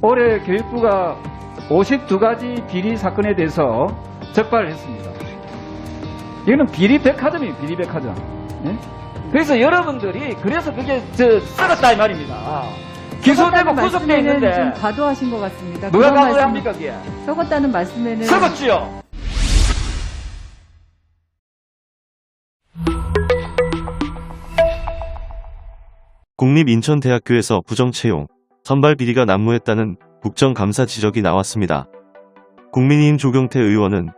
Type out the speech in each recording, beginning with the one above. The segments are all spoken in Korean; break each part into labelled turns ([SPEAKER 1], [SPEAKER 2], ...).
[SPEAKER 1] 올해 교육부가 52가지 비리 사건에 대해서 적발을 했습니다. 이거는 비리백화점이에요, 비리백화점. 예? 그래서 여러분들이 그래서 그게 썩었다 이 말입니다. 기소되고 구속돼 있는데
[SPEAKER 2] 좀 과도하신 것 같습니다.
[SPEAKER 1] 누가
[SPEAKER 2] 그런
[SPEAKER 1] 과도합니까 그게?
[SPEAKER 2] 썩었다는 말씀에는
[SPEAKER 1] 썩었지요.
[SPEAKER 3] 국립인천대학교에서 부정채용, 선발비리가 난무했다는 국정감사 지적이 나왔습니다. 국민의힘 조경태 의원은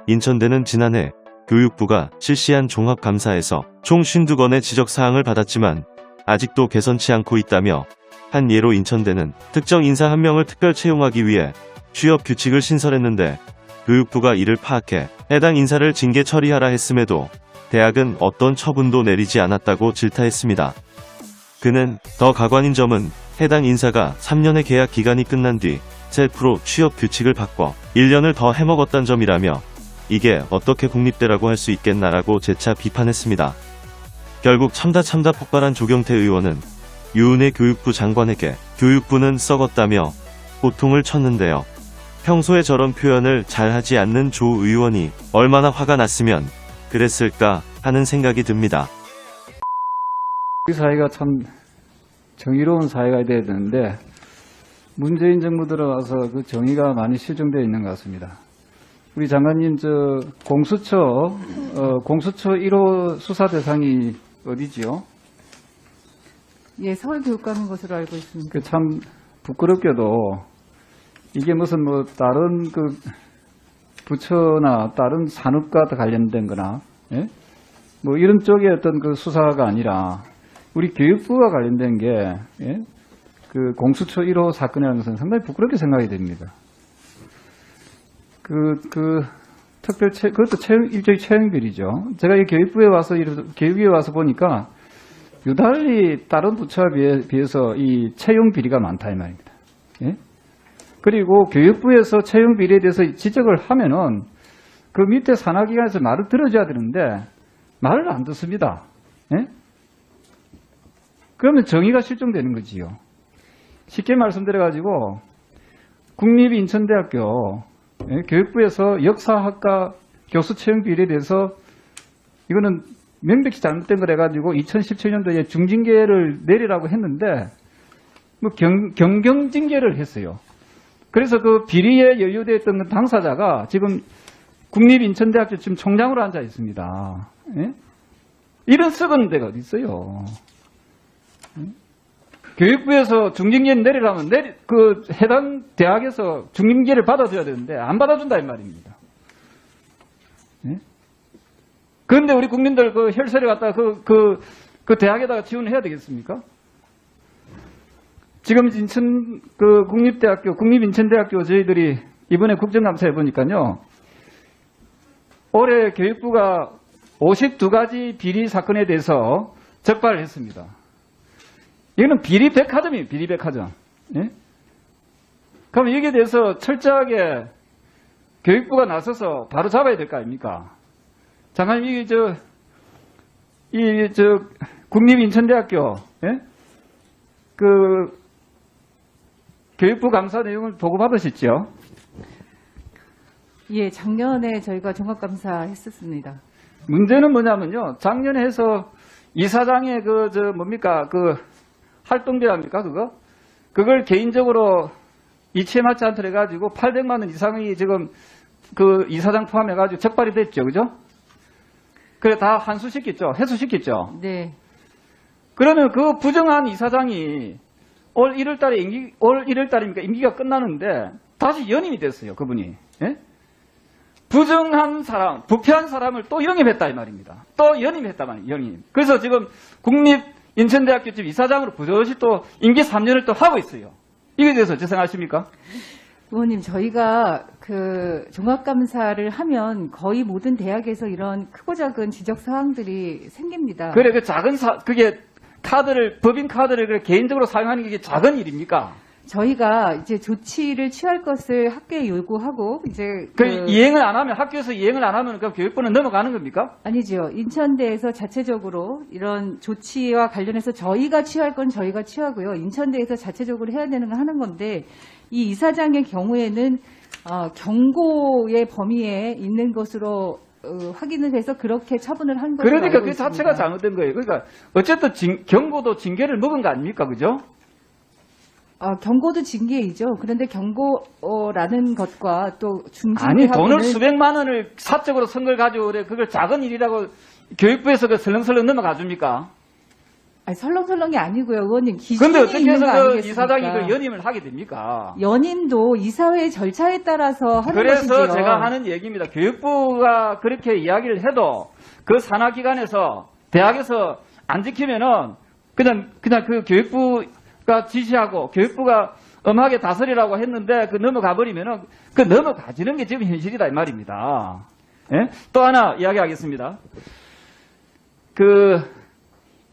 [SPEAKER 3] 인천대는 지난해 교육부가 실시한 종합감사에서 총 52건의 지적사항을 받았지만 아직도 개선치 않고 있다며 한 예로 인천대는 특정 인사 한 명을 특별 채용하기 위해 취업 규칙을 신설했는데 교육부가 이를 파악해 해당 인사를 징계 처리하라 했음에도 대학은 어떤 처분도 내리지 않았다고 질타했습니다. 그는 더 가관인 점은 해당 인사가 3년의 계약 기간이 끝난 뒤 셀프로 취업 규칙을 바꿔 1년을 더 해먹었단 점이라며 이게 어떻게 국립대라고 할 수 있겠나라고 재차 비판했습니다. 결국 참다 폭발한 조경태 의원은 유은혜 교육부 장관에게 교육부는 썩었다며 호통을 쳤는데요. 평소에 저런 표현을 잘하지 않는 조 의원이 얼마나 화가 났으면 그랬을까 하는 생각이 듭니다.
[SPEAKER 1] 우리 사회가 참 정의로운 사회가 돼야 되는데 문재인 정부 들어와서 그 정의가 많이 실종되어 있는 것 같습니다. 우리 장관님 공수처 1호 수사 대상이 어디지요?
[SPEAKER 2] 예, 서울교육감인 것으로 알고 있습니다.
[SPEAKER 1] 그 참 부끄럽게도 이게 무슨 다른 부처나 다른 산업과 관련된 거나 예? 이런 쪽의 어떤 그 수사가 아니라 우리 교육부가 관련된 게 예? 그 공수처 1호 사건이라는 것은 상당히 부끄럽게 생각이 됩니다. 그것도 일종의 채용비리죠. 제가 이 교육위에 와서 보니까 유달리 다른 부처에 비해서 이 채용비리가 많다 이 말입니다. 예? 그리고 교육부에서 채용비리에 대해서 지적을 하면은 그 밑에 산하기관에서 말을 들어줘야 되는데 말을 안 듣습니다. 예? 그러면 정의가 실종되는 거지요. 쉽게 말씀드려가지고 국립인천대학교 교육부에서 역사학과 교수 채용 비리에 대해서 이거는 명백히 잘못된 걸 해가지고 2017년도에 중징계를 내리라고 했는데 경경징계를 했어요. 그래서 그 비리에 연루되었던 그 당사자가 지금 국립인천대학교 지금 총장으로 앉아 있습니다. 예? 이런 썩은 데가 어디 있어요? 교육부에서 중징계를 내리려면 해당 대학에서 중징계를 받아줘야 되는데 안 받아준다 이 말입니다. 예? 그런데 우리 국민들 그 혈세를 갖다가 그 대학에다가 지원해야 되겠습니까? 지금 국립인천대학교 저희들이 이번에 국정감사해 보니까요. 올해 교육부가 52가지 비리 사건에 대해서 적발을 했습니다. 이거는 비리백화점이에요, 비리백화점. 예? 그럼 여기에 대해서 철저하게 교육부가 나서서 바로 잡아야 될 거 아닙니까? 장관님, 국립인천대학교, 예? 교육부 감사 내용을 보고받으셨죠?
[SPEAKER 2] 예, 작년에 저희가 종합감사 했었습니다.
[SPEAKER 1] 문제는 뭐냐면요. 작년에 해서 이사장의 활동비랍니까, 그거? 그걸 개인적으로 이치에 맞지 않도록 해가지고 800만 원 이상이 지금 그 이사장 포함해가지고 적발이 됐죠, 그죠? 그래, 다 환수시켰죠? 회수시켰죠?
[SPEAKER 2] 네.
[SPEAKER 1] 그러면 그 부정한 이사장이 올 1월달입니까? 임기가 끝나는데 다시 연임이 됐어요, 그분이. 예? 부정한 사람, 부패한 사람을 또 영입했다, 이 말입니다. 또 연임했다, 연임. 그래서 지금 인천대학교 집 이사장으로 부젓이 또 임기 3년을 또 하고 있어요. 이거에 대해서 어떻게 생각하십니까?
[SPEAKER 2] 의원님, 저희가 종합감사를 하면 거의 모든 대학에서 이런 크고 작은 지적사항들이 생깁니다.
[SPEAKER 1] 그래, 그게 법인 카드를 개인적으로 사용하는 게 작은 일입니까?
[SPEAKER 2] 저희가 이제 조치를 취할 것을 학교에 요구하고
[SPEAKER 1] 이행을 안 하면 학교에서 이행을 안 하면 그 교육부는 넘어가는 겁니까?
[SPEAKER 2] 아니죠. 인천대에서 자체적으로 이런 조치와 관련해서 저희가 취할 건 저희가 취하고요. 인천대에서 자체적으로 해야 되는 건 하는 건데 이 이사장의 경우에는 경고의 범위에 있는 것으로 확인을 해서 그렇게 처분을 한 것으로
[SPEAKER 1] 그러니까
[SPEAKER 2] 알고
[SPEAKER 1] 그
[SPEAKER 2] 있습니다.
[SPEAKER 1] 자체가 잘못된 거예요. 그러니까 어쨌든 경고도 징계를 먹은 거 아닙니까? 그죠?
[SPEAKER 2] 경고도 징계이죠. 그런데 경고라는 것과 또 중징계
[SPEAKER 1] 아니 돈을
[SPEAKER 2] 하고는
[SPEAKER 1] 수백만 원을 사적으로 선 걸 가지고 그래 그걸 작은 일이라고 교육부에서 그 설렁설렁 넘어가 줍니까?
[SPEAKER 2] 아니, 설렁설렁이 아니고요, 의원님.
[SPEAKER 1] 근데
[SPEAKER 2] 기준이
[SPEAKER 1] 어떻게
[SPEAKER 2] 있는 거
[SPEAKER 1] 해서 그
[SPEAKER 2] 아니겠습니까?
[SPEAKER 1] 이사장이 그 연임을 하게 됩니까?
[SPEAKER 2] 연임도 이사회 절차에 따라서 하는
[SPEAKER 1] 그래서
[SPEAKER 2] 것이지요.
[SPEAKER 1] 제가 하는 얘기입니다. 교육부가 그렇게 이야기를 해도 그 산하기관에서 대학에서 안 지키면은 그냥 그 교육부가 지시하고 교육부가 엄하게 다스리라고 했는데 그 넘어가 버리면은 그 넘어가지는 게 지금 현실이다 이 말입니다. 예? 또 하나 이야기하겠습니다. 그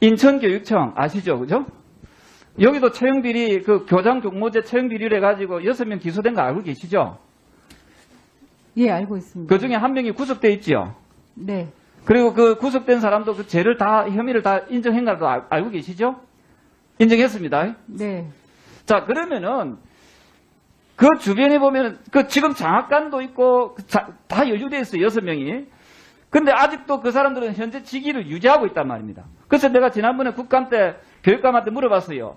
[SPEAKER 1] 인천교육청 아시죠, 그죠? 여기도 채용비리 그 교장 종모제 채용비리를 해가지고 6명 기소된 거 알고 계시죠?
[SPEAKER 2] 예, 알고 있습니다.
[SPEAKER 1] 그 중에 한 명이 구속돼 있지요.
[SPEAKER 2] 네.
[SPEAKER 1] 그리고 그 구속된 사람도 그 죄를 다 혐의를 다 인정한 걸도 알고 계시죠? 인정했습니다.
[SPEAKER 2] 네.
[SPEAKER 1] 자, 그러면은 그 주변에 보면 그 지금 장학관도 있고 다 연루돼 있어요. 6명이. 근데 아직도 그 사람들은 현재 직위를 유지하고 있단 말입니다. 그래서 내가 지난번에 국감 때 교육감한테 물어봤어요.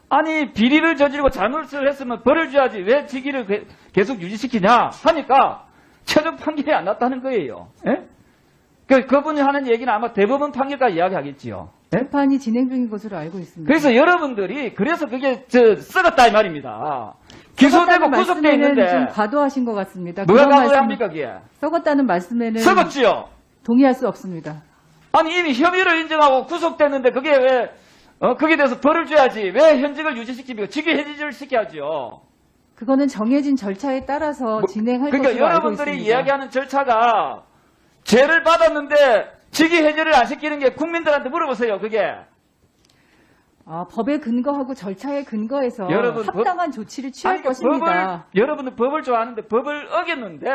[SPEAKER 1] 아니 비리를 저지르고 잘못을 했으면 벌을 줘야지 왜 직위를 계속 유지시키냐 하니까 최종 판결이 안 났다는 거예요. 예? 그분이 하는 얘기는 아마 대법원 판결까지 이야기하겠지요. 예?
[SPEAKER 2] 재판이 진행 중인 것으로 알고 있습니다.
[SPEAKER 1] 그래서 여러분들이 그래서 그게 썩었다 이 말입니다. 기소되고 구속돼 있는데
[SPEAKER 2] 좀 과도하신 것 같습니다.
[SPEAKER 1] 누가
[SPEAKER 2] 그런
[SPEAKER 1] 과도합니까 그게?
[SPEAKER 2] 썩었다는 말씀에는
[SPEAKER 1] 썩었지요.
[SPEAKER 2] 동의할 수 없습니다.
[SPEAKER 1] 아니 이미 혐의를 인정하고 구속됐는데 그게 왜 거기에 대해서 벌을 줘야지 왜 현직을 유지시킵니까? 직위 해지를 시켜야죠.
[SPEAKER 2] 그거는 정해진 절차에 따라서 진행할
[SPEAKER 1] 그러니까
[SPEAKER 2] 것으로 알고
[SPEAKER 1] 여러분들이
[SPEAKER 2] 있습니다.
[SPEAKER 1] 이야기하는 절차가 죄를 받았는데 직위 해지를 안 시키는 게 국민들한테 물어보세요. 그게
[SPEAKER 2] 법에 근거하고 절차에 근거해서
[SPEAKER 1] 여러분,
[SPEAKER 2] 합당한 조치를 취할
[SPEAKER 1] 아니,
[SPEAKER 2] 것입니다.
[SPEAKER 1] 여러분은 법을 좋아하는데 법을 어겼는데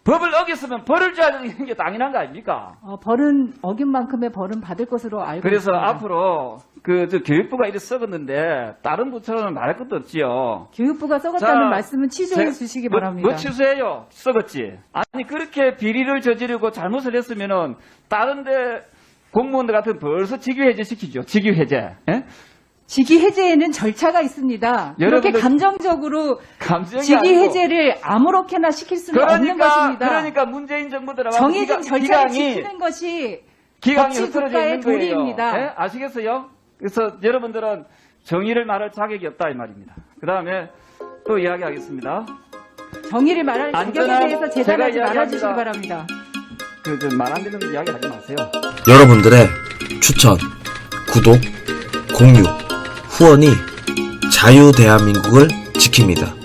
[SPEAKER 1] 법을 어겼으면 벌을 줘야 되는 게 당연한 거 아닙니까?
[SPEAKER 2] 벌은 어긴 만큼의 벌은 받을 것으로 알고
[SPEAKER 1] 그래서
[SPEAKER 2] 있습니다.
[SPEAKER 1] 앞으로 저 교육부가 이렇게 썩었는데 다른 부처는 말할 것도 없지요.
[SPEAKER 2] 교육부가 썩었다는
[SPEAKER 1] 자,
[SPEAKER 2] 말씀은 취소해 주시기 바랍니다.
[SPEAKER 1] 뭐 취소해요? 썩었지. 아니 그렇게 비리를 저지르고 잘못을 했으면은 다른데 공무원들 같은 벌써 직위 해제 시키죠. 직위 해제. 예?
[SPEAKER 2] 직위 해제에는 절차가 있습니다. 그렇게
[SPEAKER 1] 여러분들-
[SPEAKER 2] 감정적으로
[SPEAKER 1] 감정이
[SPEAKER 2] 직위
[SPEAKER 1] 아니고.
[SPEAKER 2] 해제를 아무렇게나 시킬 수는 없는 것입니다.
[SPEAKER 1] 그러니까 문재인 정부 들어가
[SPEAKER 2] 정해진 절차를 지키는 것이
[SPEAKER 1] 기강이
[SPEAKER 2] 법치
[SPEAKER 1] 흐트러져
[SPEAKER 2] 국가의
[SPEAKER 1] 있는 거예요.
[SPEAKER 2] 도리입니다.
[SPEAKER 1] 예? 아시겠어요? 그래서 여러분들은 정의를 말할 자격이 없다 이 말입니다. 그 다음에 또 이야기하겠습니다.
[SPEAKER 2] 정의를 말할 자격에
[SPEAKER 1] 안전한-
[SPEAKER 2] 대해서 재단하지
[SPEAKER 1] 제가
[SPEAKER 2] 말아주시기
[SPEAKER 1] 이야기합니다.
[SPEAKER 2] 바랍니다.
[SPEAKER 1] 말 안 되는 이야기 하지 마세요.
[SPEAKER 4] 여러분들의 추천, 구독, 공유, 후원이 자유대한민국을 지킵니다.